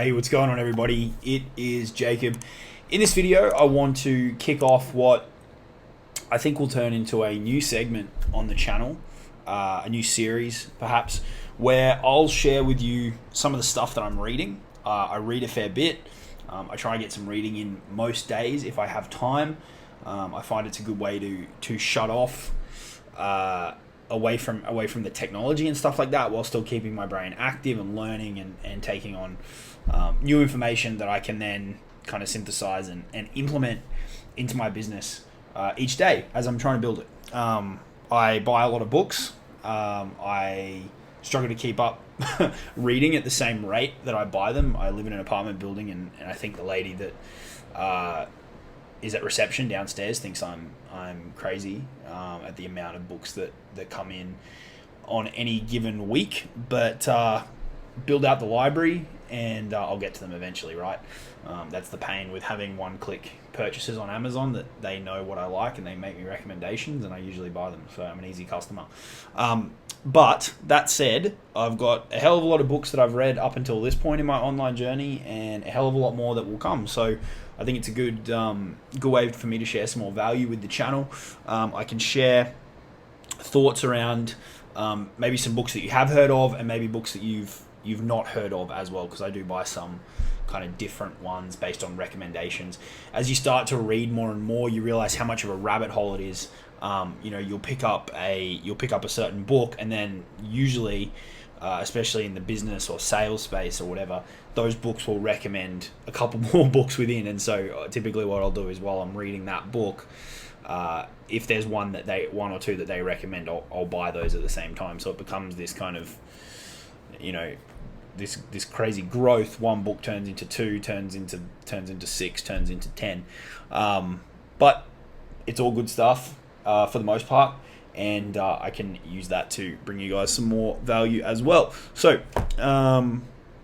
Hey, what's going on, everybody? It is Jacob. In this video, I want to kick off what I think will turn into a new segment on the channel, a new series, perhaps, where I'll share with you some of the stuff that I'm reading. I read a fair bit. I try and get some reading in most days if I have time. I find it's a good way to shut off away from the technology and stuff like that, while still keeping my brain active and learning and taking on new information that I can then kind of synthesize and implement into my business each day as I'm trying to build it. I buy a lot of books. I struggle to keep up reading at the same rate that I buy them. I live in an apartment building, and I think the lady that is at reception downstairs thinks I'm crazy at the amount of books that come in on any given week. But build out the library, and I'll get to them eventually, right? That's the pain with having one-click purchases on Amazon, that they know what I like and they make me recommendations, and I usually buy them, so I'm an easy customer. But that said, I've got a hell of a lot of books that I've read up until this point in my online journey, and a hell of a lot more that will come. So I think it's a good way for me to share some more value with the channel. I can share thoughts around maybe some books that you have heard of, and maybe books that you've not heard of as well, because I do buy some kind of different ones based on recommendations. As you start to read more and more, you realize how much of a rabbit hole it is. You'll pick up a certain book, and then usually, especially in the business or sales space or whatever, those books will recommend a couple more books within. And so typically what I'll do is, while I'm reading that book, if there's one or two that they recommend, I'll buy those at the same time. So it becomes this kind of, this crazy growth. One book turns into two, turns into 6, turns into 10. But it's all good stuff for the most part, and I can use that to bring you guys some more value as well. So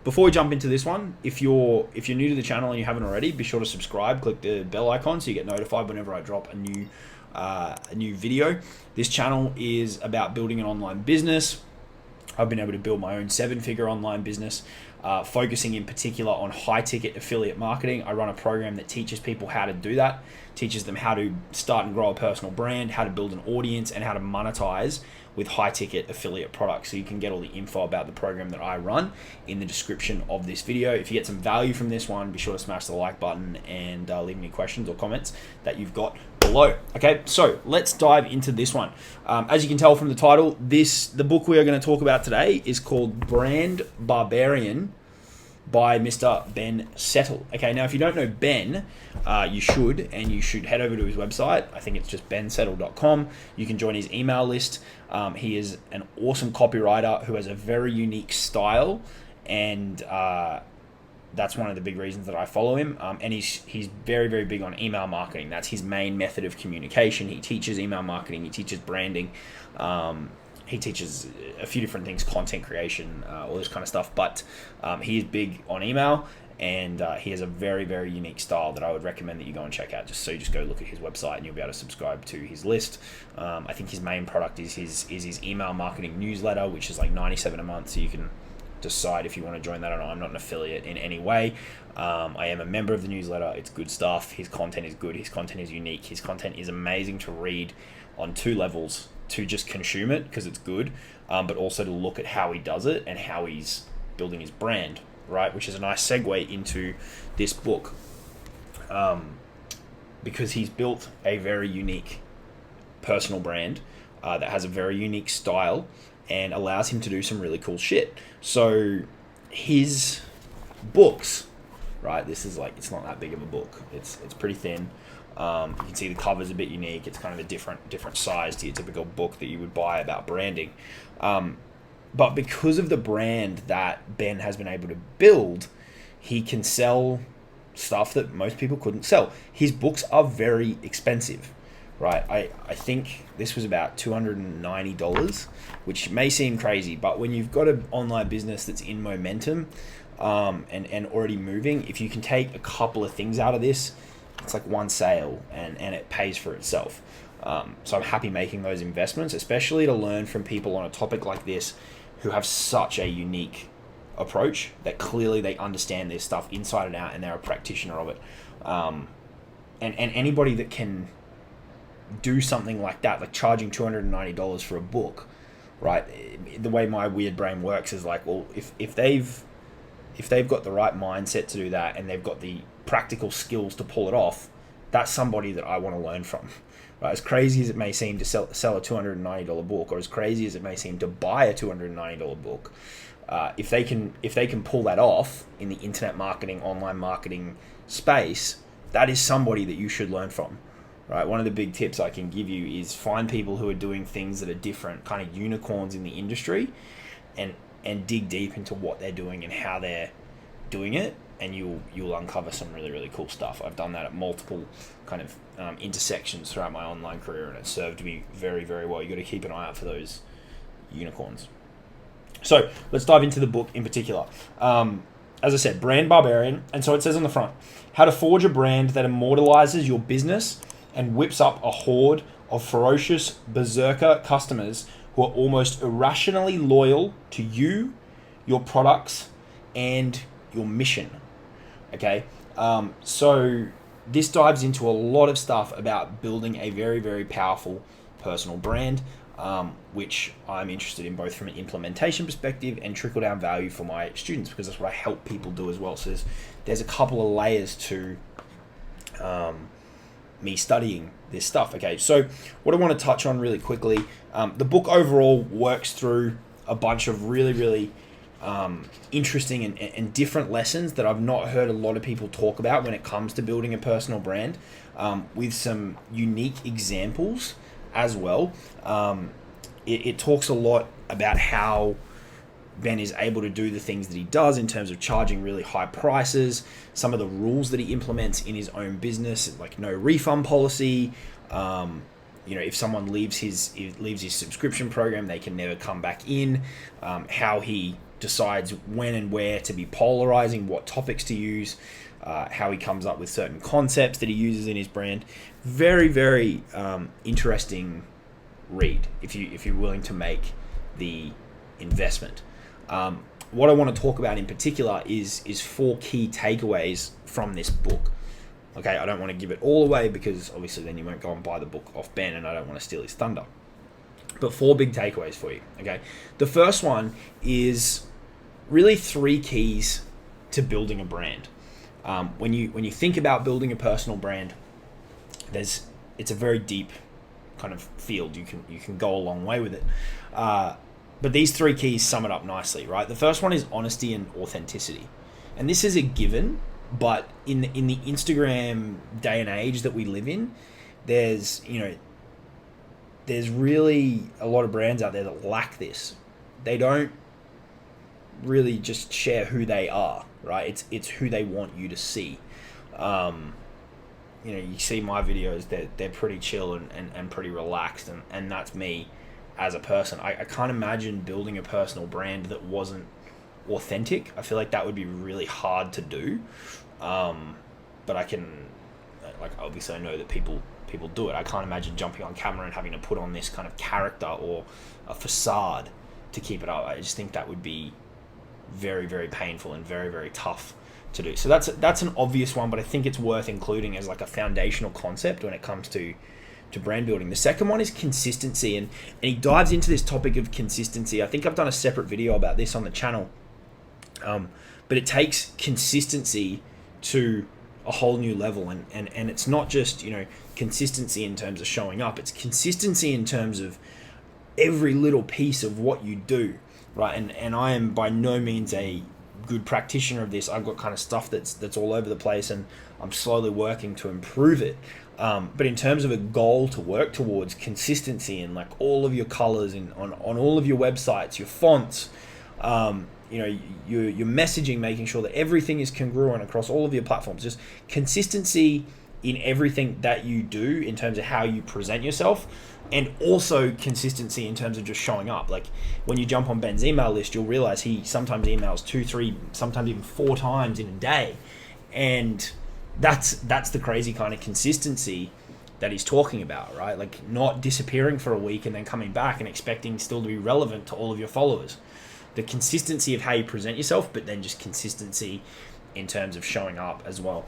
before we jump into this one, if you're new to the channel and you haven't already, be sure to subscribe. Click the bell icon so you get notified whenever I drop a new video. This channel is about building an online business. I've been able to build my own 7-figure online business, focusing in particular on high-ticket affiliate marketing. I run a program that teaches people how to do that, teaches them how to start and grow a personal brand, how to build an audience, and how to monetize with high-ticket affiliate products. So you can get all the info about the program that I run in the description of this video. If you get some value from this one, be sure to smash the like button and leave any questions or comments that you've got below. Okay, so let's dive into this one. As you can tell from the title, the book we are going to talk about today is called Barbarian by Mr. Ben Settle. Okay, now if you don't know Ben, you should head over to his website. I think it's just bensettle.com. You can join his email list. He is an awesome copywriter who has a very unique style, and that's one of the big reasons that I follow him. And he's very, very big on email marketing. That's his main method of communication. He teaches email marketing. He teaches branding. He teaches a few different things, content creation, all this kind of stuff. But he is big on email, and he has a very, very unique style that I would recommend that you go and check out. Just go look at his website, and you'll be able to subscribe to his list. I think his main product is his email marketing newsletter, which is like $97 a month. So you can decide if you want to join that or not. I'm not an affiliate in any way. I am a member of the newsletter. It's good stuff. His content is good. His content is unique. His content is amazing to read on 2 levels: to just consume it because it's good, but also to look at how he does it and how he's building his brand, right? Which is a nice segue into this book, because he's built a very unique personal brand that has a very unique style and allows him to do some really cool shit. So his books, right, this is like, it's not that big of a book. It's pretty thin. You can see the cover's a bit unique. It's kind of a different size to your typical book that you would buy about branding. But because of the brand that Ben has been able to build, he can sell stuff that most people couldn't sell. His books are very expensive, right? I think this was about $290, which may seem crazy, but when you've got an online business that's in momentum and already moving, if you can take a couple of things out of this, it's like one sale and it pays for itself. So I'm happy making those investments, especially to learn from people on a topic like this who have such a unique approach, that clearly they understand their stuff inside and out and they're a practitioner of it. And anybody that can do something like that, like charging $290 for a book, right? The way my weird brain works is like, well, if they've got the right mindset to do that and they've got the practical skills to pull it off, that's somebody that I want to learn from. Right? As crazy as it may seem to sell a $290 book, or as crazy as it may seem to buy a $290 book, if they can pull that off in the internet marketing, online marketing space, that is somebody that you should learn from. Right? One of the big tips I can give you is find people who are doing things that are different, kind of unicorns in the industry, and dig deep into what they're doing and how they're doing it, and you'll uncover some really, really cool stuff. I've done that at multiple kind of intersections throughout my online career, and it's served me very, very well. You got to keep an eye out for those unicorns. So let's dive into the book in particular. As I said, Brand Barbarian, and so it says on the front, how to forge a brand that immortalizes your business and whips up a horde of ferocious berserker customers who are almost irrationally loyal to you, your products, and your mission. Okay, so this dives into a lot of stuff about building a very, very powerful personal brand, which I'm interested in both from an implementation perspective and trickle-down value for my students, because that's what I help people do as well. So there's a couple of layers to me studying this stuff. Okay, so what I want to touch on really quickly, the book overall works through a bunch of really, really interesting and different lessons that I've not heard a lot of people talk about when it comes to building a personal brand, with some unique examples as well. It talks a lot about how Ben is able to do the things that he does in terms of charging really high prices, some of the rules that he implements in his own business, like no refund policy. If someone leaves his subscription program, they can never come back in. How he decides when and where to be polarizing, what topics to use, how he comes up with certain concepts that he uses in his brand. Very, very interesting read if you're willing to make the investment. What I want to talk about in particular is 4 key takeaways from this book. Okay, I don't want to give it all away because obviously then you won't go and buy the book off Ben, and I don't want to steal his thunder. But 4 big takeaways for you. Okay, the first one is really 3 keys to building a brand. When you think about building a personal brand, it's a very deep kind of field. You can go a long way with it. But these 3 keys sum it up nicely, right? The first one is honesty and authenticity. And this is a given, but in the Instagram day and age that we live in, there's really a lot of brands out there that lack this. They don't really just share who they are, right? It's who they want you to see. You see my videos, they're pretty chill and pretty relaxed, and that's me as a person. I can't imagine building a personal brand that wasn't authentic. I feel like that would be really hard to do. But I can, obviously I know that people do it. I can't imagine jumping on camera and having to put on this kind of character or a facade to keep it up. I just think that would be very, very painful and very, very tough to do. So that's an obvious one, but I think it's worth including as like a foundational concept when it comes to brand building. The second one is consistency, and he dives into this topic of consistency. I think I've done a separate video about this on the channel, but it takes consistency to a whole new level, and it's not just consistency in terms of showing up. It's consistency in terms of every little piece of what you do, right? And I am by no means a good practitioner of this. I've got kind of stuff that's all over the place, and I'm slowly working to improve it. But in terms of a goal to work towards, consistency in like all of your colors and on all of your websites, your fonts, your messaging, making sure that everything is congruent across all of your platforms. Just consistency in everything that you do in terms of how you present yourself, and also consistency in terms of just showing up. Like when you jump on Ben's email list, you'll realize he sometimes emails 2, 3, sometimes even 4 times in a day, and that's the crazy kind of consistency that he's talking about, right? Like not disappearing for a week and then coming back and expecting still to be relevant to all of your followers. the consistency of how you present yourself, but then just consistency in terms of showing up as well.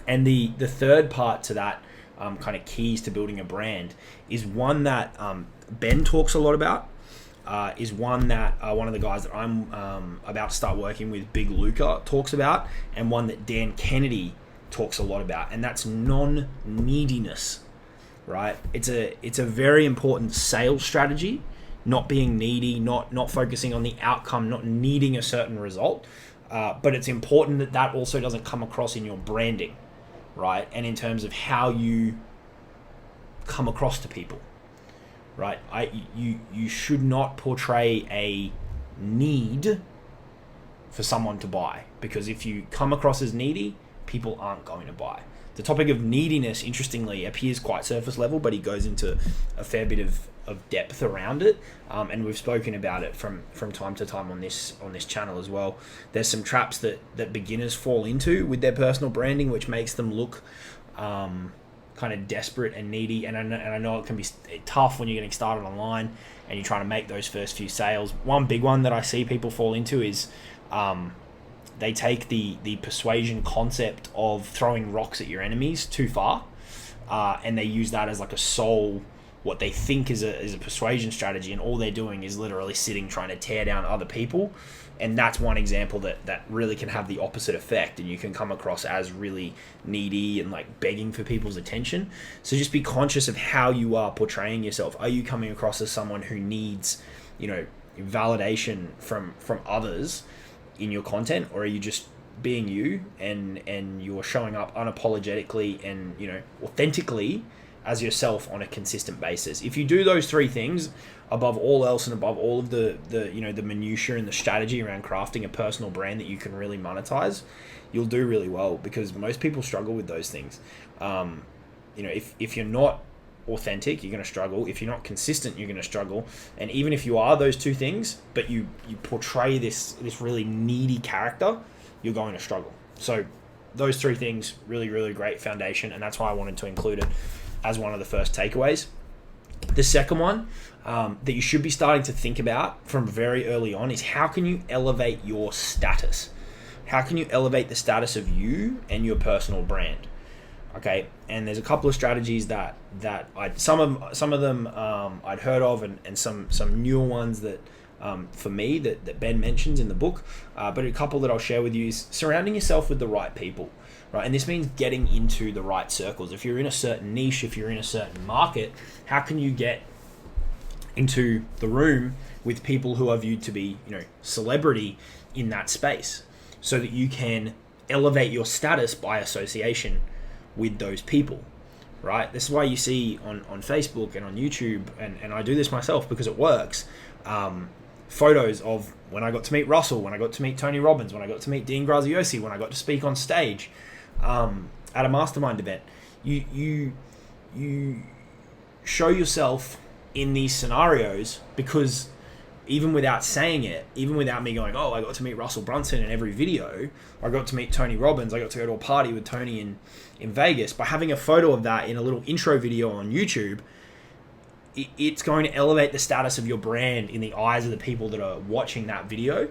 And the third part to that, kind of keys to building a brand, is one that Ben talks a lot about, is one that one of the guys that I'm about to start working with, Big Luca, talks about, and one that Dan Kennedy talks a lot about, and that's non-neediness, right? It's a very important sales strategy, not being needy, not focusing on the outcome, not needing a certain result, but it's important that that also doesn't come across in your branding, right? And in terms of how you come across to people, right? You should not portray a need for someone to buy, because if you come across as needy, people aren't going to buy. The topic of neediness, interestingly, appears quite surface level, but he goes into a fair bit of depth around it, and we've spoken about it from time to time on this channel as well. There's some traps that beginners fall into with their personal branding, which makes them look kind of desperate and needy, and I know it can be tough when you're getting started online and you're trying to make those first few sales. One big one that I see people fall into is they take the persuasion concept of throwing rocks at your enemies too far, and they use that as like a sole, what they think is a persuasion strategy, and all they're doing is literally sitting trying to tear down other people. And that's one example that really can have the opposite effect, and you can come across as really needy and like begging for people's attention. So just be conscious of how you are portraying yourself. Are you coming across as someone who needs, validation from others in your content, or are you just being you and you're showing up unapologetically and authentically as yourself on a consistent basis? If you do those three things above all else, and above all of the minutiae and the strategy around crafting a personal brand that you can really monetize, you'll do really well, because most people struggle with those things. If you're not authentic, you're going to struggle. If you're not consistent, you're going to struggle. And even if you are those two things, but you portray this really needy character, you're going to struggle. So those three things, really, really great foundation, and that's why I wanted to include it as one of the first takeaways. The second one that you should be starting to think about from very early on is, how can you elevate your status? How can you elevate the status of you and your personal brand? Okay, and there's a couple of strategies that some of them I'd heard of, and some newer ones that for me that Ben mentions in the book, but a couple that I'll share with you is surrounding yourself with the right people, right? And this means getting into the right circles. If you're in a certain niche, if you're in a certain market, how can you get into the room with people who are viewed to be, celebrity in that space, so that you can elevate your status by association with those people, right? This is why you see on Facebook and on YouTube, and I do this myself because it works, photos of when I got to meet Russell, when I got to meet Tony Robbins, when I got to meet Dean Graziosi, when I got to speak on stage at a mastermind event. You show yourself in these scenarios, because even without saying it, even without me going, oh, I got to meet Russell Brunson in every video, I got to meet Tony Robbins, I got to go to a party with Tony in Vegas, by having a photo of that in a little intro video on YouTube, it's going to elevate the status of your brand in the eyes of the people that are watching that video,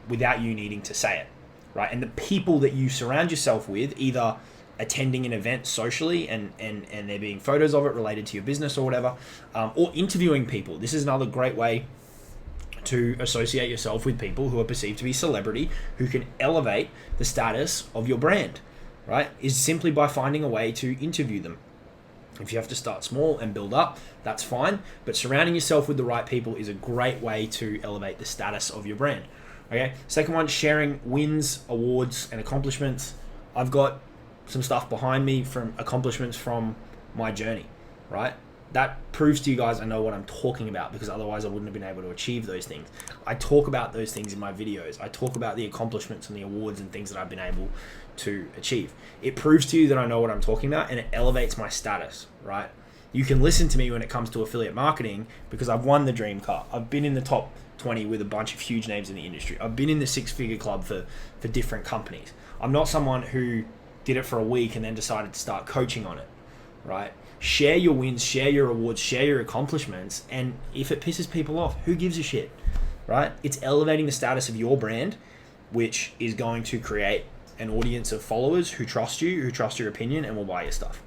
without you needing to say it, right? And the people that you surround yourself with, either attending an event socially and there being photos of it related to your business or whatever, or interviewing people. This is another great way to associate yourself with people who are perceived to be celebrity, who can elevate the status of your brand, right? Is simply by finding a way to interview them. If you have to start small and build up, that's fine, but surrounding yourself with the right people is a great way to elevate the status of your brand. Okay, second one, sharing wins, awards, and accomplishments. I've got some stuff behind me from accomplishments from my journey, right? That proves to you guys I know what I'm talking about, because otherwise I wouldn't have been able to achieve those things. I talk about those things in my videos. I talk about the accomplishments and the awards and things that I've been able to achieve. It proves to you that I know what I'm talking about, and it elevates my status, right? You can listen to me when it comes to affiliate marketing, because I've won the dream car. I've been in the top 20 with a bunch of huge names in the industry. I've been in the six-figure club for different companies. I'm not someone who did it for a week and then decided to start coaching on it, right? Share your wins, share your awards, share your accomplishments, and if it pisses people off, who gives a shit? right? It's elevating the status of your brand, which is going to create an audience of followers who trust you, who trust your opinion, and will buy your stuff.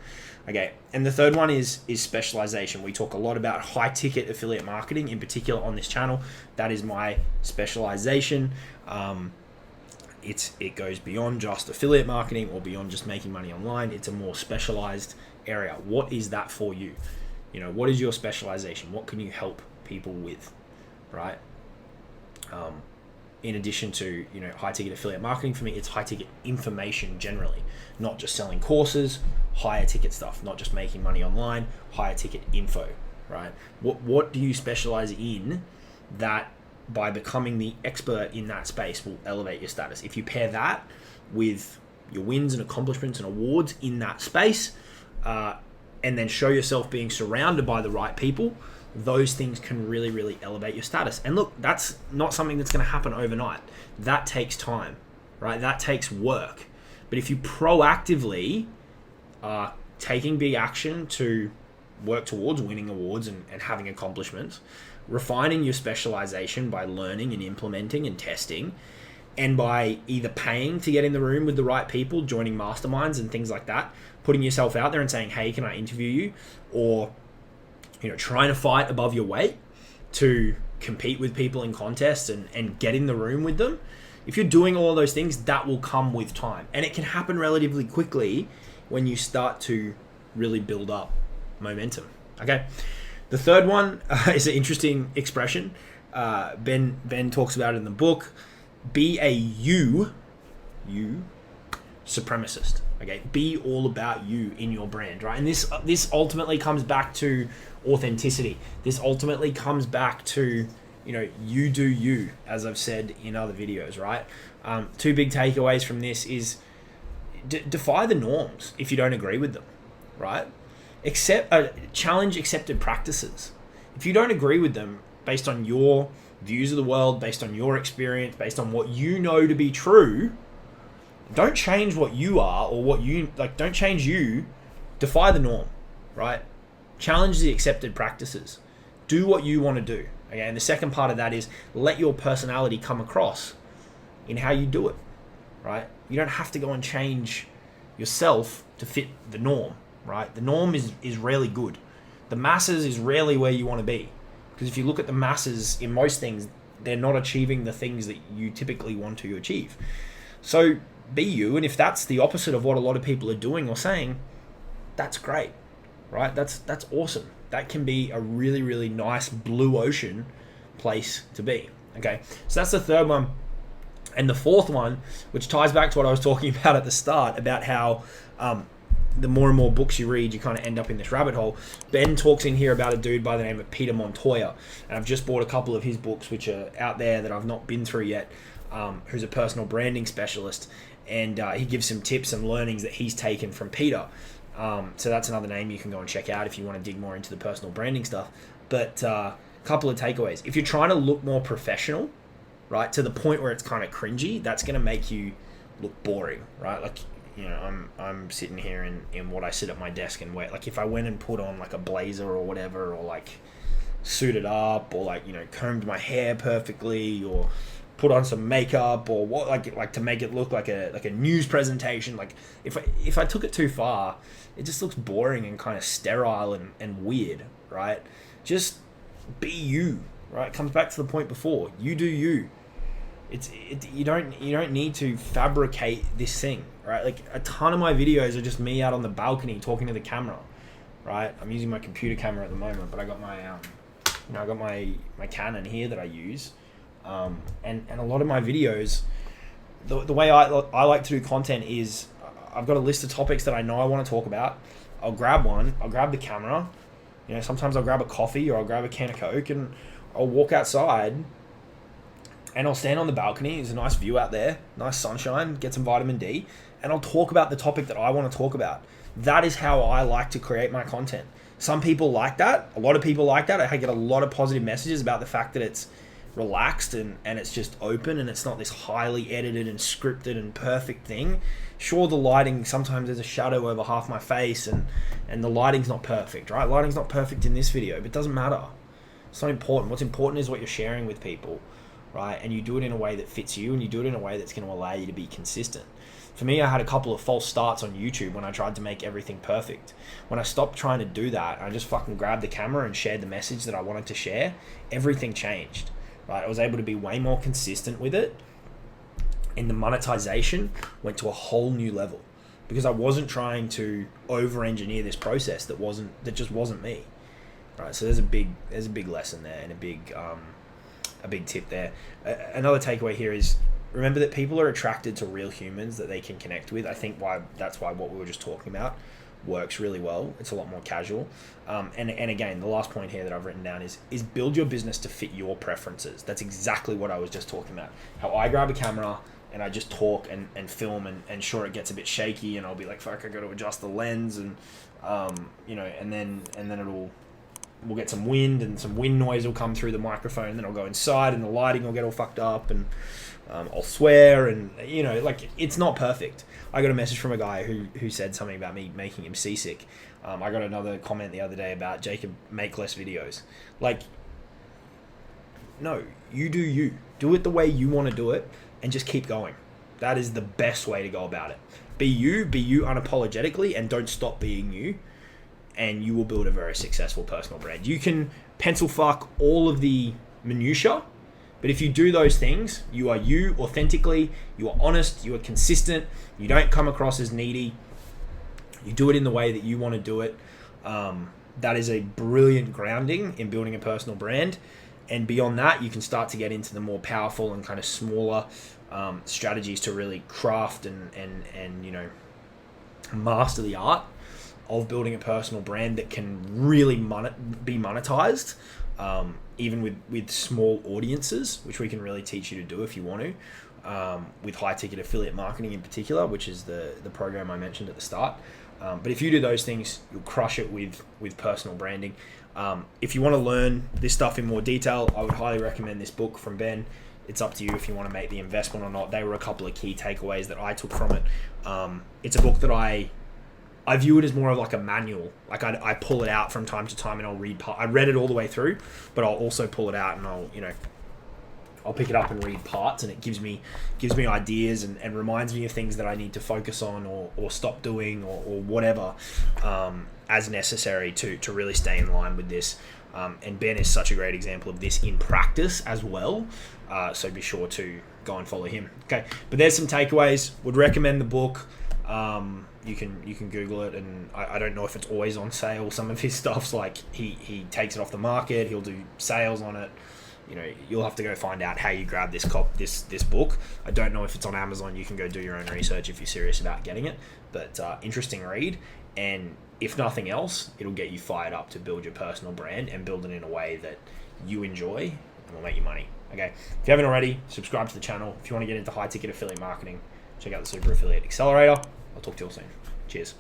Okay, and the third one is specialization. We talk a lot about high ticket affiliate marketing, in particular on this channel. That is my specialization. It goes beyond just affiliate marketing or beyond just making money online. It's a more specialized area. What is that for you? You know, what is your specialization? What can you help people with, right? In addition to, you know, high ticket affiliate marketing, for me, it's high ticket information generally, not just selling courses, higher ticket stuff, not just making money online, higher ticket info, right? What do you specialize in that by becoming the expert in that space will elevate your status? If you pair that with your wins and accomplishments and awards in that space, and then show yourself being surrounded by the right people, those things can really, really elevate your status. And look, that's not something that's going to happen overnight. That takes time, right? That takes work. But if you proactively are taking big action to work towards winning awards and having accomplishments, refining your specialization by learning and implementing and testing, and by either paying to get in the room with the right people, joining masterminds and things like that, putting yourself out there and saying, hey, can I interview you? Or, you know, trying to fight above your weight to compete with people in contests and get in the room with them. If you're doing all of those things, that will come with time. And it can happen relatively quickly when you start to really build up momentum. Okay. The third one is an interesting expression. Ben talks about it in the book. Be a you supremacist. Okay, be all about you in your brand, right? And this ultimately comes back to authenticity. This ultimately comes back to, you know, you do you, as I've said in other videos, right? Two big takeaways from this is defy the norms if you don't agree with them, right? Challenge accepted practices. If you don't agree with them based on your views of the world, based on your experience, based on what you know to be true, don't change what you are or what you like. Don't change you. Defy the norm, right? Challenge the accepted practices. Do what you want to do. Okay, and the second part of that is let your personality come across in how you do it, right? You don't have to go and change yourself to fit the norm, right? The norm is rarely good. The masses is rarely where you want to be, because if you look at the masses in most things, they're not achieving the things that you typically want to achieve. So be you, and if that's the opposite of what a lot of people are doing or saying, that's great, right? That's awesome. That can be a really, really nice blue ocean place to be. Okay, so that's the third one. And the fourth one, which ties back to what I was talking about at the start, about how the more and more books you read, you kind of end up in this rabbit hole. Ben talks in here about a dude by the name of Peter Montoya, and I've just bought a couple of his books, which are out there that I've not been through yet, who's a personal branding specialist, and he gives some tips and learnings that he's taken from Peter. So that's another name you can go and check out if you want to dig more into the personal branding stuff. But a couple of takeaways. If you're trying to look more professional, right, to the point where it's kind of cringy, that's going to make you look boring, right? Like, you know, I'm sitting here in what I sit at my desk and wear. Like, if I went and put on like a blazer or whatever, or like suited up, or like, you know, combed my hair perfectly, or put on some makeup, or what, like to make it look like a news presentation. Like, if I took it too far, it just looks boring and kind of sterile and weird, right? Just be you, right? It comes back to the point before. You do you. You don't need to fabricate this thing, right? Like, a ton of my videos are just me out on the balcony talking to the camera, right? I'm using my computer camera at the moment, but I got my I got my Canon here that I use. And a lot of my videos, the way I like to do content is I've got a list of topics that I know I want to talk about. I'll grab one, I'll grab the camera, you know, sometimes I'll grab a coffee or I'll grab a can of Coke and I'll walk outside and I'll stand on the balcony. There's a nice view out there, nice sunshine, get some vitamin D, and I'll talk about the topic that I want to talk about. That is how I like to create my content. Some people like that. A lot of people like that. I get a lot of positive messages about the fact that it's relaxed and it's just open and it's not this highly edited and scripted and perfect thing. Sure, the lighting, sometimes there's a shadow over half my face and the lighting's not perfect, right? Lighting's not perfect in this video, but it doesn't matter. It's not important. What's important is what you're sharing with people. right? And you do it in a way that fits you, and you do it in a way that's going to allow you to be consistent. For me, I had a couple of false starts on YouTube when I tried to make everything perfect. When I stopped trying to do that, I just fucking grabbed the camera and shared the message that I wanted to share, everything changed, right? I was able to be way more consistent with it, and the monetization went to a whole new level because I wasn't trying to over-engineer this process that just wasn't me, right? So there's a big lesson there, and a big tip there. Another takeaway here is, remember that people are attracted to real humans that they can connect with. I think that's why what we were just talking about works really well. It's a lot more casual. And again, the last point here that I've written down is build your business to fit your preferences. That's exactly what I was just talking about. How I grab a camera and I just talk and film, and sure, it gets a bit shaky, and I'll be like, fuck, I got to adjust the lens, and and then we'll get some wind, and some wind noise will come through the microphone, and then I'll go inside and the lighting will get all fucked up, and I'll swear, and it's not perfect. I got a message from a guy who said something about me making him seasick. I got another comment the other day about, Jacob, make less videos. No, you do you. Do it the way you want to do it, and just keep going. That is the best way to go about it. Be you unapologetically, and don't stop being you, and you will build a very successful personal brand. You can pencil fuck all of the minutiae, but if you do those things, you are you authentically, you are honest, you are consistent, you don't come across as needy, you do it in the way that you want to do it. That is a brilliant grounding in building a personal brand. And beyond that, you can start to get into the more powerful and kind of smaller strategies to really craft and master the art of building a personal brand that can really be monetized, even with small audiences, which we can really teach you to do if you want to, with high ticket affiliate marketing in particular, which is the program I mentioned at the start. But if you do those things, you'll crush it with personal branding. If you want to learn this stuff in more detail, I would highly recommend this book from Ben. It's up to you if you want to make the investment or not. They were a couple of key takeaways that I took from it. It's a book that I view it as more of like a manual. Like I pull it out from time to time and I'll read. I read it all the way through, but I'll also pull it out and I'll pick it up and read parts, and it gives me ideas and reminds me of things that I need to focus on or stop doing or whatever as necessary to really stay in line with this. And Ben is such a great example of this in practice as well. So be sure to go and follow him. Okay, but there's some takeaways. Would recommend the book. You can Google it, and I don't know if it's always on sale. Some of his stuff's like he takes it off the market. He'll do sales on it. You'll have to go find out how you grab this book. I don't know if it's on Amazon. You can go do your own research if you're serious about getting it. But interesting read, and if nothing else, it'll get you fired up to build your personal brand and build it in a way that you enjoy and will make you money. Okay, if you haven't already, subscribe to the channel. If you want to get into high ticket affiliate marketing, check out the Super Affiliate Accelerator. I'll talk to you all soon. Cheers.